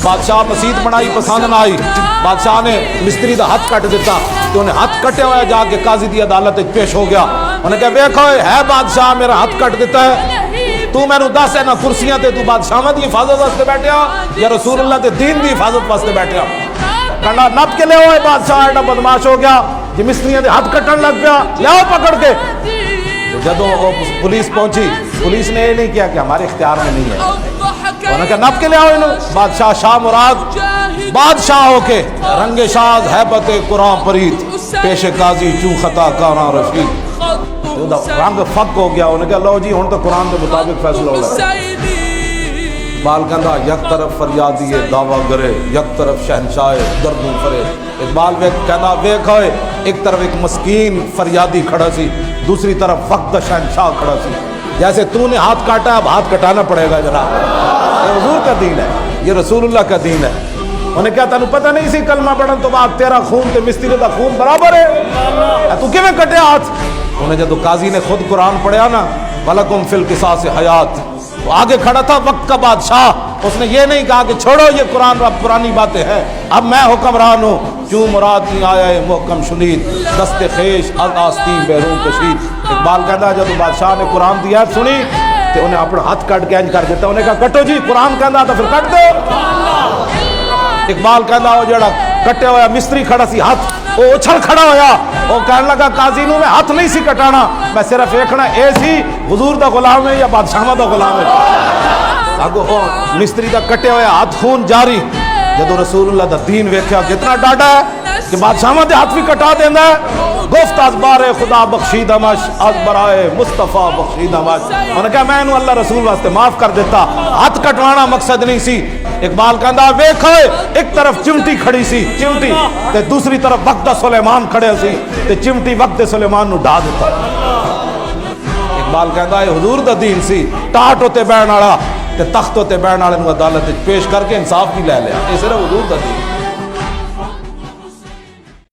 بادشاہ مسیت بنائی پسند نہ آئی، بادشاہ نے مستری دا ہاتھ کٹ دیتا، تو انہیں ہاتھ کٹے ہوا جا کے قاضی دی عدالت پیش ہو گیا، انہیں کہا ویکھو ہے بادشاہ میرا ہاتھ کٹ دیتا ہے، تو میں نے دس ہے نا کرسیاں تے تو بادشاہ دی حفاظت واسطے بیٹھے ہو یا رسول اللہ تے دین دی حفاظت واسطے بیٹھے ہو؟ کنڈا نپ کے لے ہوئے بادشاہ ایڈا بدماش ہو گیا جی مستریاں دے ہاتھ کٹن لگ گیا، لے پکڑ کے۔ جدوں پولیس پہنچی، پولیس نے یہ نہیں کیا کہ ہمارے اختیار میں نہیں ہے، انہوں نے کہا نپ کے لے آؤ انہوں۔ بادشاہ شاہ مراد بادشاہ ہو کے رنگ شاز ہیبت قرآن پرید پیش قاضی چوں خطا کاراں رشید، رنگ فک ہو گیا، انہوں نے کہا لو جی ہن تو قرآن کے مطابق فیصلہ ہو رہا ہے۔ اقبال کہندا یک طرف فریادی دعویٰ گرے، یک طرف شہنشاہ دردوں فرے۔ اقبال کہندا ویکھ ہوئے ایک طرف ایک مسکین فریادی کھڑا سی، دوسری طرف وقت شہنشاہ کھڑا سی، جیسے تو نے ہاتھ کاٹا اب ہاتھ کٹانا پڑے گا جناب۔ یہ حضور کا دین ہے، یہ رسول اللہ کا دین ہے۔ انہیں کہا تینوں پتہ نہیں سی کلمہ پڑھن تو بعد تیرا خون تے مستری دا خون برابر ہے، تو کیویں کٹے ہاتھ؟ انہیں جب قاضی نے خود قرآن پڑھیا نا وَلَكُمْ فِي الْقِصَاصِ حَيَاةٌ، وہ آگے کھڑا تھا وقت کا بادشاہ، اس نے یہ نہیں کہا کہ چھوڑو یہ قرآن اب پرانی باتیں ہیں، اب میں حکمران ہوں، کیوں مراد نہیں آیا ہے محکم شنید دست خیش از آستین بیرون کشید۔ اقبال کہتا جب بادشاہ نے قرآن دی آیت سنی تو انہیں اپنا ہاتھ کٹ کے انج کر دیتا، انہیں کہا کٹو جی قرآن کہندا تو پھر کٹ دو۔ اقبال کہندا وہ جڑا کٹے ہوا مستری کھڑا سی ہاتھ وہ اچھل کھڑا ہویا، وہ کہنے لگا قاضی نو میں ہاتھ نہیں سی کٹانا، میں صرف دیکھنا اے سی حضور دا غلام ہے یا بادشاہ دا غلام ہے۔ اگو مستری دا کٹے ہویا ہاتھ خون جاری، جدو رسول اللہ دا دین ویکھیا کتنا ڈاڈا ہے کہ بادشاہ دے ہاتھ بھی کٹا دیندا ہے۔ گفت از بار خدا بخشیدمش از برائے مصطفیٰ بخشیدمش، انہوں نے کہا میں انہوں اللہ رسول واسطے معاف کر دیتا، ہاتھ کٹوانا مقصد نہیں سی۔ اقبال کہندا ویکھو ایک طرف چمٹی کھڑی سی، چمٹی تے دوسری طرف وقت سلیمان کھڑے سی تے چمٹی وقت سلیمان نو ڈا دیتا۔ اقبال کہندا ہے حضور دا دین سی، ٹاٹ ہوتے بہن والا تے تخت ہوتے بہن والے نو عدالت پیش کر کے انصاف بھی لے لیا، یہ صرف حضور دا دین۔